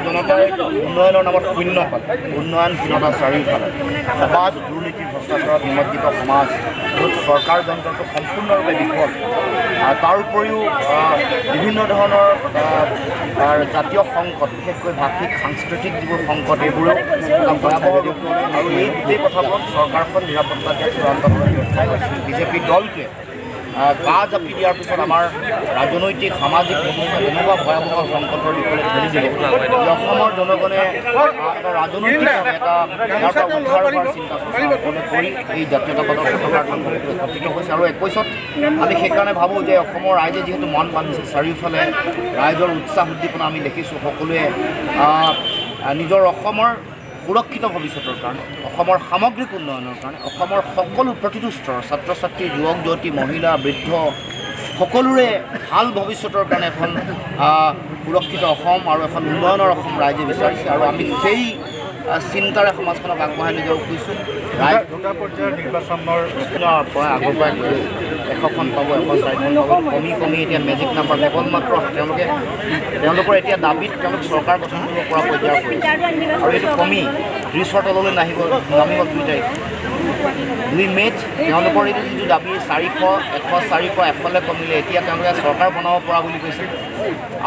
জনতাই উন্নয়নৰ নামত শূন্য পালে, উন্নয়নহীনতা চাৰিওফালে, সমাজ দুৰ্নীতি ভ্ৰষ্টাচাৰত নিমজ্জিত সমাজ, য'ত চৰকাৰ যন্ত্ৰটো সম্পূৰ্ণৰূপে বিফল। তাৰ উপৰিও বিভিন্ন ধৰণৰ জাতীয় সংকট, বিশেষকৈ ভাষিক সাংস্কৃতিক যিবোৰ সংকট, এইবোৰো ভয়াৱহ ৰূপ ল'লে। আৰু এই গোটেই কথাবোৰত চৰকাৰখন নিৰাপত্তা দিয়াত চূড়ান্তভাৱে ব্যৰ্থ হৈছিল। বিজেপি দলটোৱে গা জাপি দিয়াৰ পিছত আমাৰ ৰাজনৈতিক সামাজিক ব্যৱস্থা তেনেকুৱা ভয়াৱহ সংকটৰ দিশলৈ ঠেলি দিলে যে অসমৰ জনগণে এটা ৰাজনৈতিকভাৱে ইয়াৰ পৰা উদ্ধাৰ হোৱাৰ চিন্তা চৰ্চা কৰি এই জাতীয়তাবাদৰ পতাকাৰ একত্ৰিত হৈছে। আৰু একৈছত আমি সেইকাৰণে ভাবোঁ যে অসমৰ ৰাইজে যিহেতু মন বান্ধিছে, চাৰিওফালে ৰাইজৰ উৎসাহ উদ্দীপনা আমি দেখিছোঁ, সকলোৱে নিজৰ অসমৰ সুৰক্ষিত ভৱিষ্যতৰ কাৰণে, অসমৰ সামগ্ৰিক উন্নয়নৰ কাৰণে, অসমৰ সকলো প্ৰতিটো স্তৰ, ছাত্ৰ ছাত্ৰী, যুৱক যুৱতী, মহিলা, বৃদ্ধ সকলোৰে ভাল ভৱিষ্যতৰ কাৰণে এখন সুৰক্ষিত অসম আৰু এখন উন্নয়নৰ অসম ৰাইজে বিচাৰিছে। আৰু আমি সেই চিন্তাৰে সমাজখনক আগবঢ়াই লৈ যাব খুজিছোঁ। দুটা পৰ্যায়ৰ নিৰ্বাচনৰ পৰা আগৰ পৰাই 100খন পাব, 104খন পাব, কমি এতিয়া মেজিক নাম্বাৰ কেৱল মাত্ৰ তেওঁলোকৰ এতিয়া দাবীত তেওঁলোক চৰকাৰ গঠন কৰিব পৰা পৰ্যায়ৰ কৰিছে। আৰু এইটো কমি 30ৰ তললৈ নামিব 2 তাৰিখ 2 মে'ত তেওঁলোকৰ এইটো যিটো দাবী 400, 100লৈ কমিলে, এতিয়া তেওঁলোকে চৰকাৰ বনাব পৰা বুলি কৈছে।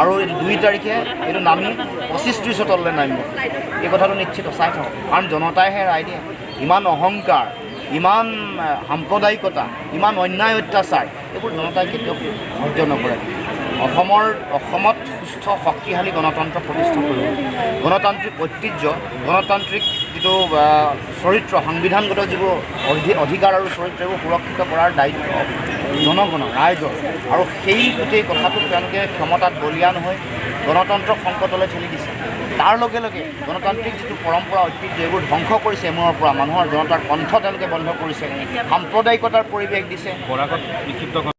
আৰু 2 তাৰিখে এইটো নামি 25-30ৰ তললৈ নামিব। এই কথাটো নিশ্চিত চাই থাকক, কাৰণ জনতাইহে ৰায় দিয়ে। ইমান অহংকাৰ, ইমান সাম্প্ৰদায়িকতা, ইমান অন্যায় অত্যাচাৰ, এইবোৰ জনতাই কেতিয়াও সহ্য নকৰে। অসমত সুস্থ শক্তিশালী গণতন্ত্ৰ প্ৰতিষ্ঠা কৰিব, গণতান্ত্ৰিক ঐতিহ্য, গণতান্ত্ৰিক যিটো চৰিত্ৰ, সংবিধানগত যিবোৰ অধিকাৰ আৰু চৰিত্ৰ, এইবোৰ সুৰক্ষিত কৰাৰ দায়িত্ব জনগণৰ, ৰাইজৰ। আৰু সেই গোটেই কথাটোক তেওঁলোকে ক্ষমতাত বলীয়ান হৈ গণতন্ত্ৰক সংকটলৈ ঠেলি দিছে। তাৰ লগে লগে গণতান্ত্ৰিক যিটো পৰম্পৰা, ঐতিহ্য, এইবোৰ ধ্বংস কৰিছে। এমূৰৰ পৰা মানুহৰ জনতাৰ কণ্ঠ তেওঁলোকে বন্ধ কৰিছে, সাম্প্ৰদায়িকতাৰ পৰিৱেশ দিছে।